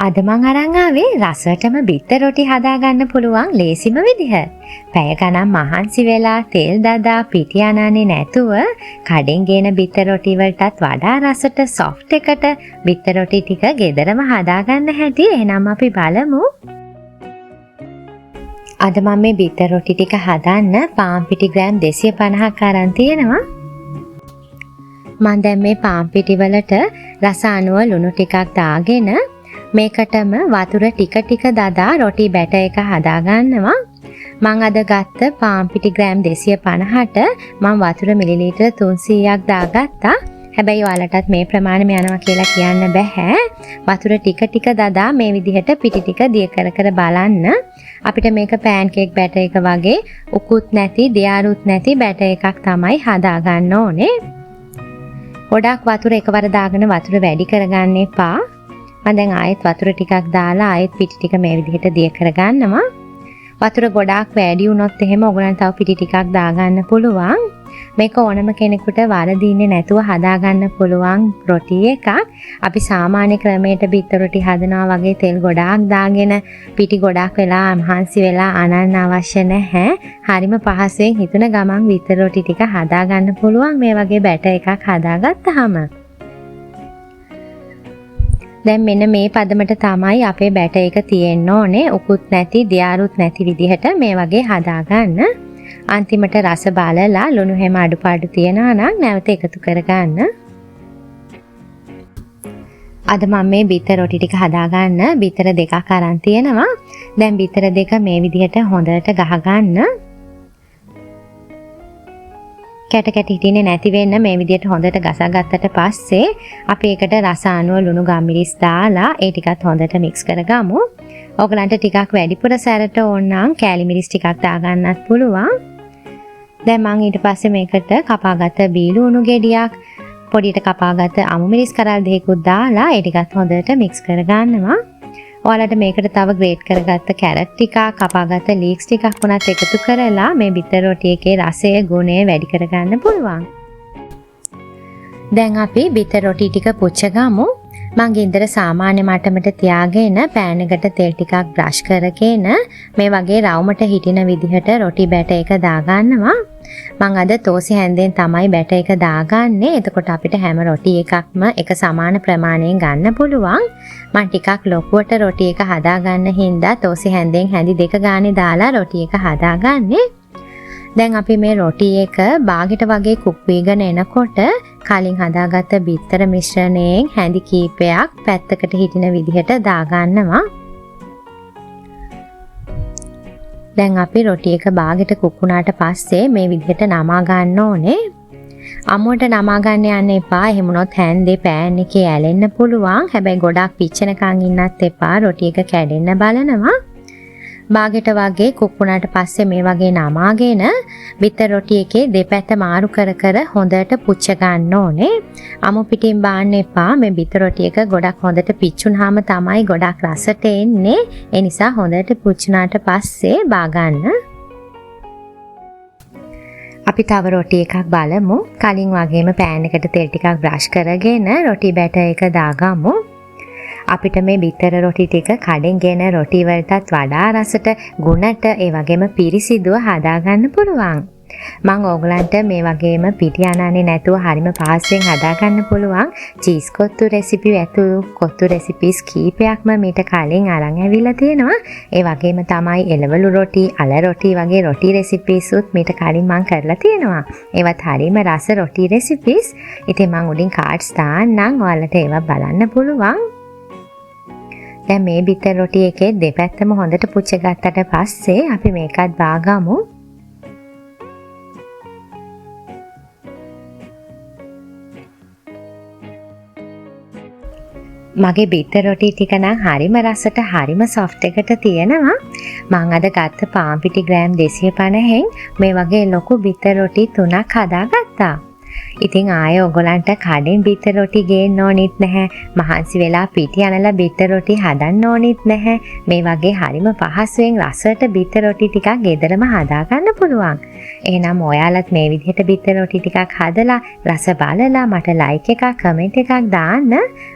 අද මං අරන් ආවේ රසටම බිත්තර රොටි හදාගන්න පුළුවන් ලේසිම විදිහ. පැය ගණන් මහන්සි වෙලා තෙල් දදා පිටි අනන්නේ නැතුව කඩෙන් ගේන බිත්තර රොටි වලටත් වඩා රසට සොෆ්ට් එකට බිත්තර රොටි ටික ගෙදරම හදාගන්න හැටි එහෙනම් අපි බලමු. අද මම මේ බිත්තර රොටි ටික හදන්න පාන් පිටි ග්‍රෑම් 250ක් අරන් තියෙනවා. මම දැන් මේ පාන් පිටි වලට රස අනුව ලුණු ටිකක් දාගෙන මේකටම වතුර ටික ටික දදා රොටි බැටර් එක හදාගන්නවා. මම අද ගත්ත පාන් පිටි ග්‍රෑම් 250ට මම වතුර මිලිලීටර 300ක් දාගත්තා. හැබැයි ඔයාලටත් මේ ප්‍රමාණයම යනවා කියලා කියන්න බෑ. වතුර ටික ටික දදා මේ විදිහට පිටි ටික දිය කර කර බලන්න. අපිට මේක පෑන් කේක් බැටර් එක වගේ උකුත් නැති, දියාරුත් නැති බැටර් එකක් තමයි හදාගන්න ඕනේ. ගොඩක් වතුර එකවර දාගෙන වතුර වැඩි කරගන්න එපා. මම දැන් ආයෙත් වතුර ටිකක් දාලා ආයෙත් පිටි ටික මේ විදිහට දිය කරගන්නවා. වතුර ගොඩාක් වැඩි වුණොත් එහෙම ඔයගොල්ලන් තව පිටි ටිකක් දාගන්න පුළුවන්. මේක ඕනම කෙනෙකුට වරදින්නේ නැතුව හදාගන්න පුළුවන් රොටි එකක්. අපි සාමාන්‍ය ක්‍රමයට බිත්තර රොටි හදනවා වගේ තෙල් ගොඩාක් දාගෙන පිටි ගොඩාක් වෙලා මහන්සි වෙලා අනන්න අවශ්‍ය නැහැ. හරිම පහසුවෙන් හිතුන ගමන් බිත්තර රොටි ටික හදාගන්න පුළුවන් මේ වගේ බැටර් එකක් හදාගත්තාම. දැන් මෙන්න මේ පදමට තමයි අපේ බැටර් එක තියෙන්න ඕනේ. උකුත් නැති, දියාරුත් නැති විදිහට මේ වගේ හදාගන්න. අන්තිමට රස බලලා ලුණු හැම අඩුපාඩු තියනවා නම් නැවත එකතු කරගන්න. අද මම මේ බිත්තර රොටි ටික හදාගන්න බිත්තර දෙකක් අරන් තියෙනවා. දැන් බිත්තර දෙක මේ විදිහට හොඳට ගහගන්න. කැට කැට හිටින්නේ නැති වෙන්න මේ විදිහට හොඳට ගසගත්තට පස්සේ අපි ඒකට රස අනුව ලුණු ගම්මිරිස් දාලා ඒ ටිකත් හොඳට මික්ස් කරගමු. ඔයගලන්ට ටිකක් වැඩිපුර සැරට ඕන නම් කෑලි මිරිස් ටිකක් දාගන්නත් පුළුවන්. දැන් මම ඊට පස්සේ මේකට කපාගත්ත බීලු උණු ගෙඩියක්, පොඩියට කපාගත්ත අමු මිරිස් කරල් දෙකකුත් දාලා ඒ ටිකත් හොඳට මික්ස් කරගන්නවා. ඔයාලට මේකට තව ග්‍රේට් කරගත්ත කැරට් ටිකක්, කපාගත්ත ලීක්ස් ටිකක් වුණත් එකතු කරලා මේ බිත්තර රොටි එකේ රසය, ගුණය වැඩි කරගන්න පුළුවන්. දැන් අපි බිත්තර රොටි ටික පුච්ච ගමු. මම ගින්දර සාමාන්‍ය මට්ටමට තියාගෙන පෑන් එකට තෙල් ටිකක් බ්‍රෂ් කරගෙන මේ වගේ රවුමට හිටින විදිහට රොටි බැටර් එක දාගන්නවා. මම අද තෝසි හැන්දෙන් තමයි බැටර් එක දාගන්නේ. එතකොට අපිට හැම රොටි එකක්ම එක සමාන ප්‍රමාණයෙන් ගන්න පුළුවන්. මම ටිකක් ලොකුවට රොටි එක හදාගන්න හින්දා තෝසි හැන්දෙන් හැඳි දෙක ගානේ දාලා රොටි එක හදාගන්නේ. දැන් අපි මේ රොටි එක බාගෙට වගේ කුක් වීගෙන එනකොට කලින් හදාගත්ත බිත්තර මිශ්‍රණයෙන් හැඳි කීපයක් පැත්තකට හිටින විදිහට දාගන්නවා. දැන් අපි රොටි එක බාගෙට කුක් වුණාට පස්සේ මේ විදිහට නමා ගන්න ඕනේ. අමුවට නමා ගන්න යන්න එපා. එහෙම වුණොත් හැන්දේ පෑන් එකේ ඇලෙන්න පුළුවන්. හැබැයි ගොඩක් පිච්චෙනකන් ඉන්නත් එපා. රොටි එක කැඩෙන්න බලනවා. බාගෙට වගේ කුක් වුණාට පස්සේ මේ වගේ නමාගෙන බිත්තර රොටි එකේ දෙපැත්ත මාරු කර කර හොඳට පුච්ච ගන්න ඕනේ. අමු පිටින් බාන්න එපා. මේ බිත්තර රොටි එක ගොඩක් හොඳට පිච්චුනහම තමයි ගොඩක් රසට එන්නේ. ඒ නිසා හොඳට පුච්චුනාට පස්සේ බා ගන්න. අපි තව රොටි එකක් බලමු. කලින් වගේම පෑන් එකට තෙල් ටිකක් බ්‍රෂ් කරගෙන රොටි බැටර් එක දාගමු. අපිට මේ බිත්තර රොටි ටික කඩෙන් ගෙන රොටි වලටත් වඩා රසට, ගුණට, ඒ වගේම පිරිසිදුව හදාගන්න පුළුවන්. මම ඕගලන්ට මේ වගේම පිටි අනන්නේ නැතුව හරිම පහසුවෙන් හදාගන්න පුළුවන් චීස් කොත්තු රෙසිපි ඇතුළු කොත්තු රෙසිපිස් කීපයක්ම මීට කලින් අරන් ඇවිල්ලා තියෙනවා. ඒ වගේම තමයි එළවලු රොටි, අල රොටි වගේ රොටි රෙසිපිස් උත් මීට කලින් මම කරලා තියෙනවා. ඒවත් හරිම රස රොටි රෙසිපිස්. ඉතින් මම උඩින් කාඩ්ස් දාන්නම්. ඔයාලට ඒවා බලන්න පුළුවන්. දැන් මේ බිත්තර රොටි එකේ දෙපැත්තම හොඳට පුච්ච ගත්තට පස්සේ අපි මේකත් බාගමු. මගේ බිත්තර රොටි ටික නම් හරිම රසට, හරිම සොෆ්ට් එකට තියෙනවා. මම අද ගත්ත පාන් පිටි ග්‍රෑම් 250න් මේ වගේ ලොකු බිත්තර රොටි 3ක් හදාගත්තා. ඉතින් ආයේ ඔයගොල්ලන්ට කඩෙන් බිත්තර රොටි ගේන්න ඕනෙත් නැහැ. මහන්සි වෙලා පිටි අනලා බිත්තර රොටි හදන්න ඕනෙත් නැහැ. මේ වගේ හරිම පහසුවෙන් රසට බිත්තර රොටි ටිකක් ගෙදරම හදා ගන්න පුළුවන්. එහෙනම් ඔයාලත් මේ විදිහට බිත්තර රොටි ටිකක් හදලා රස බලලා මට ලයික් එකක් කමෙන්ට් එකක් දාන්න.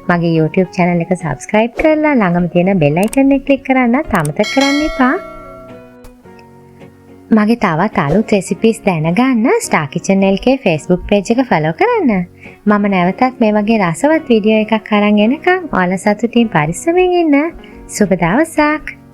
මගේ YouTube channel එක subscribe කරලා ළඟම තියෙන bell icon එක click කරන්නත් අමතක කරන්න එපා. මගේ තවත් අලුත් recipes දැනගන්න Star Kitchen LK Facebook page එක follow කරන්න. මම නැවතත් මේ වගේ රසවත් වීඩියෝ එකක් අරන් එනකම් ඔයාලා සතුටින් පරිස්සමෙන් ඉන්න. සුබ දවසක්.